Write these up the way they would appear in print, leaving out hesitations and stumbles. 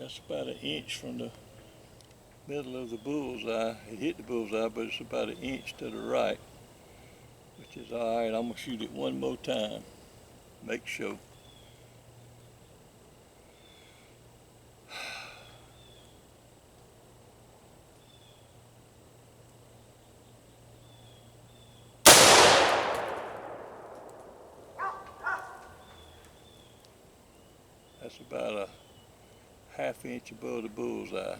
That's about an inch from the middle of the bullseye. It hit the bullseye, but it's about an inch to the right, which is all right. I'm gonna shoot it one more time. Make sure. That's about a half inch above the bullseye.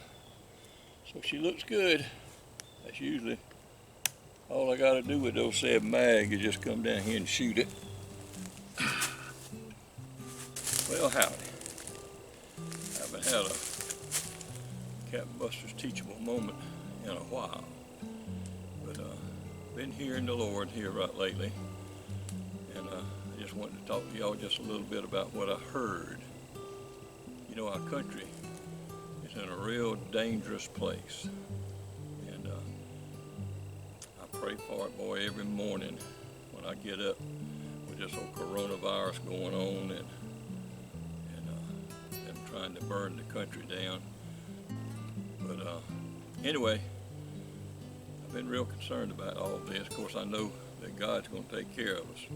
So she looks good. That's usually all I gotta do with those 7 mag is just come down here and shoot it. Well, howdy. I haven't had a Capt Buster's teachable moment in a while. But been hearing the Lord here right lately. And I just wanted to talk to y'all just a little bit about what I heard. You know, our country is in a real dangerous place. And I pray for it, boy, every morning when I get up with this whole coronavirus going on and them trying to burn the country down. But anyway, I've been real concerned about all this. Of course, I know that God's going to take care of us.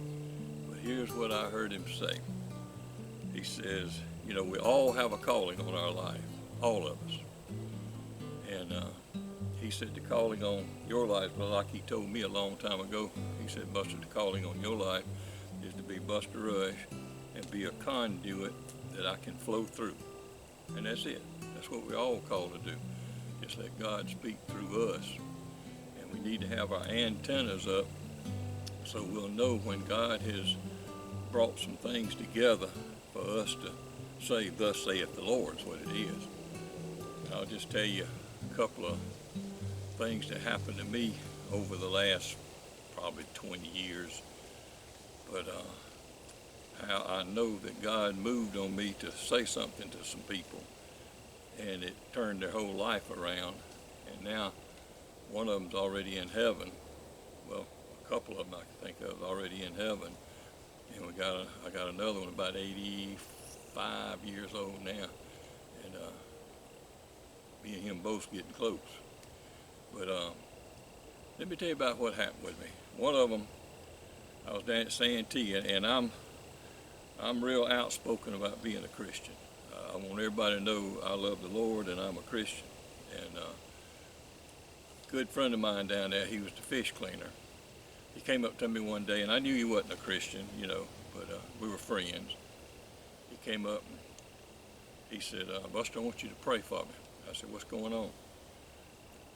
But here's what I heard him say. He says, you know, we all have a calling on our life, all of us. And he said the calling on your life, but like he told me a long time ago, he said, Buster, the calling on your life is to be Buster Rush and be a conduit that I can flow through. And that's it. That's what we're all called to do. Just let God speak through us. And we need to have our antennas up so we'll know when God has brought some things together for us to say, thus saith the Lord, is what it is. And I'll just tell you a couple of things that happened to me over the last probably 20 years. But how I know that God moved on me to say something to some people, and it turned their whole life around. And now one of them's already in heaven. Well, a couple of them I can think of already in heaven. And I got another one about 85 years old now, and me and him both getting close. But let me tell you about what happened with me. One of them, I was down at Santee, and I'm real outspoken about being a Christian. I want everybody to know I love the Lord and I'm a Christian. And a good friend of mine down there, he was the fish cleaner. He came up to me one day, and I knew he wasn't a Christian, you know, but we were friends. He came up and he said, Buster, I want you to pray for me. I said, what's going on?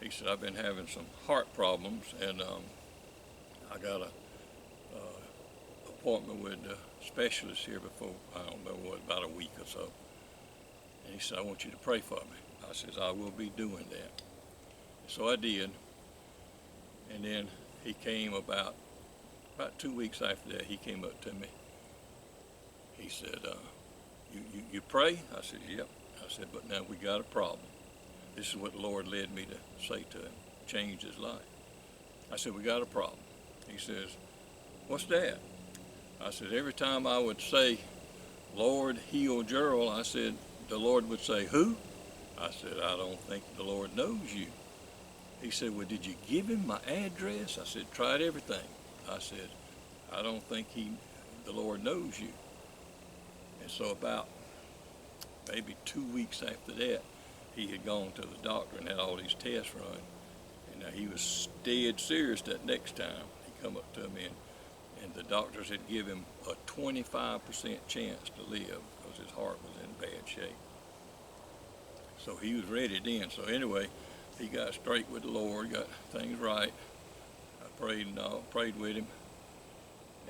He said, I've been having some heart problems, and I got a appointment with a specialist here before, I don't know what, about a week or so. And he said, I want you to pray for me. I said, I will be doing that. So I did. And then he came about 2 weeks after that, he came up to me. He said, you pray? I said, yep. I said, but now we got a problem. This is what the Lord led me to say to him, change his life. I said, we got a problem. He says, what's that? I said, every time I would say, Lord, heal Gerald, I said, the Lord would say, who? I said, I don't think the Lord knows you. He said, well, did you give him my address? I said, tried everything. I said, I don't think the Lord knows you. And so about maybe 2 weeks after that, he had gone to the doctor and had all these tests run. And he was dead serious that next time. He come up to me, and the doctors had given him a 25% chance to live because his heart was in bad shape. So he was ready then. So anyway, he got straight with the Lord, got things right. I prayed with him.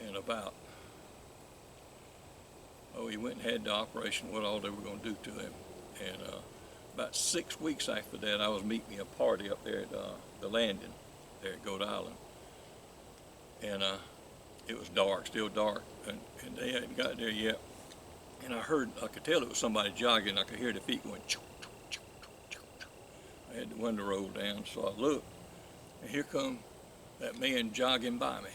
And about, he went and had the operation, what all they were going to do to him. And about 6 weeks after that, I was meeting a party up there at the landing there at Goat Island. And it was dark, still dark, and they hadn't got there yet. And I could tell it was somebody jogging. I could hear the feet going, choo, choo, choo, choo, choo. I had the window rolled down, so I looked, and here come that man jogging by me.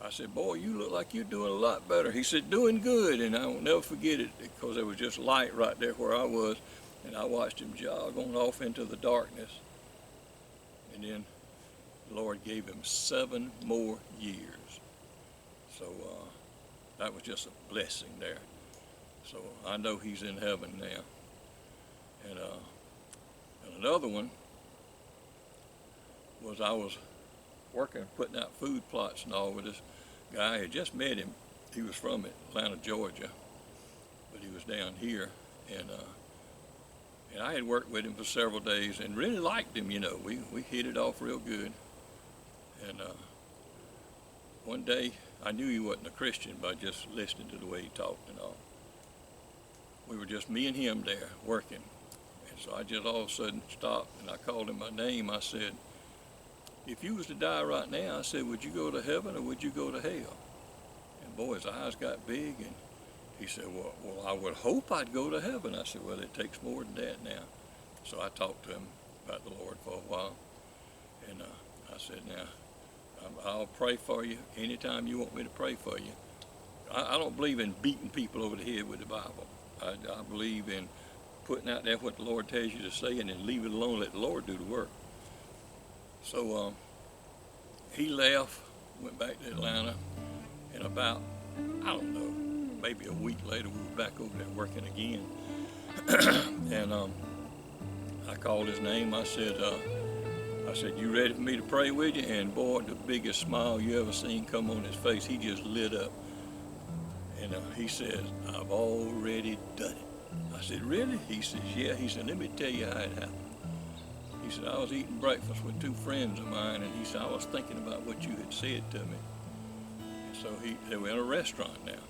I said, boy, you look like you're doing a lot better. He said, doing good, and I will never forget it because there was just light right there where I was. And I watched him jog on off into the darkness. And then the Lord gave him 7 more years. So that was just a blessing there. So I know he's in heaven now. And another one was I was working, putting out food plots and all with this guy. I had just met him. He was from Atlanta, Georgia, but he was down here. And I had worked with him for several days and really liked him, you know. We hit it off real good. And one day, I knew he wasn't a Christian by just listening to the way he talked and all. We were just me and him there working. And so I just all of a sudden stopped and I called him by name. I said, if you was to die right now, I said, would you go to heaven or would you go to hell? And boy, his eyes got big and he said, well, I would hope I'd go to heaven. I said, well, it takes more than that now. So I talked to him about the Lord for a while. And I said, now, I'll pray for you anytime you want me to pray for you. I don't believe in beating people over the head with the Bible. I believe in putting out there what the Lord tells you to say and then leave it alone, let the Lord do the work. So he left, went back to Atlanta, and about, I don't know, maybe a week later we were back over there working again. And I called his name. I said, you ready for me to pray with you? And boy, the biggest smile you ever seen come on his face. He just lit up. And he says, I've already done it. I said, really? He says, yeah. He said, let me tell you how it happened. He said, I was eating breakfast with 2 friends of mine, and he said, I was thinking about what you had said to me. And so they were in a restaurant now.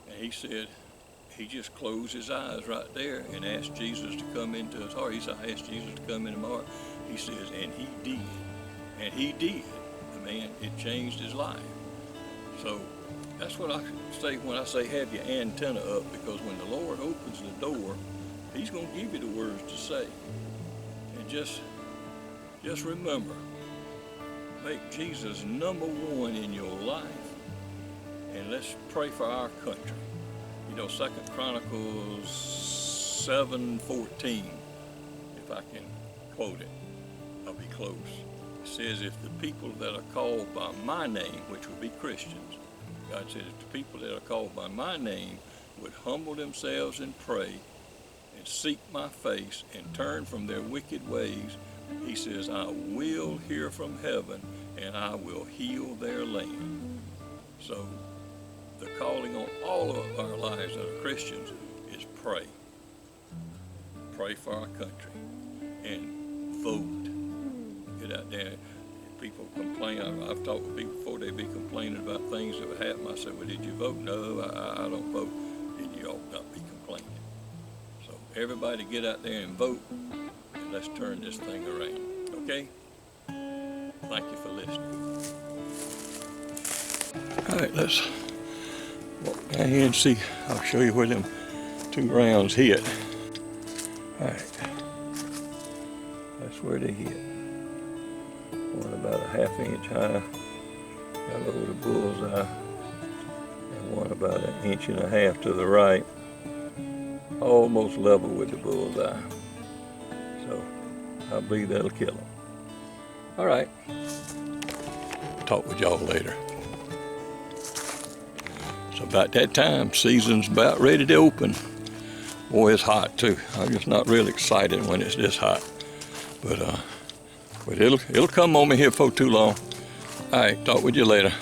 And he said, he just closed his eyes right there and asked Jesus to come into his heart. He said, I asked Jesus to come into my heart. He says, and he did. And he did. Man, it changed his life. So that's what I say when I say have your antenna up, because when the Lord opens the door, he's going to give you the words to say. And just remember, make Jesus number 1 in your life. And let's pray for our country. You know, 2 Chronicles 7:14, if I can quote it, I'll be close. It says, if the people that are called by my name, which would be Christians, God said, if the people that are called by my name would humble themselves and pray and seek my face and turn from their wicked ways, he says, I will hear from heaven and I will heal their land. So the calling on all of our lives that are Christians is pray. Pray for our country and vote. Get out there. People complain. I've talked with people before, they be complaining about things that would happen. I said, well, did you vote? No, I don't vote. Then you ought not be complaining. So everybody get out there and vote, and let's turn this thing around. Okay? Thank you for listening. All right, let's walk down here and see. I'll show you where them 2 rounds hit. All right. That's where they hit. One about a 1/2 inch high, got a little bullseye, and one about 1.5 inches to the right, almost level with the bullseye. So I believe that'll kill him. All right, talk with y'all later. It's about that time, season's about ready to open. Boy, it's hot too. I'm just not real excited when it's this hot, but it'll come on me here for too long. All right, talk with you later.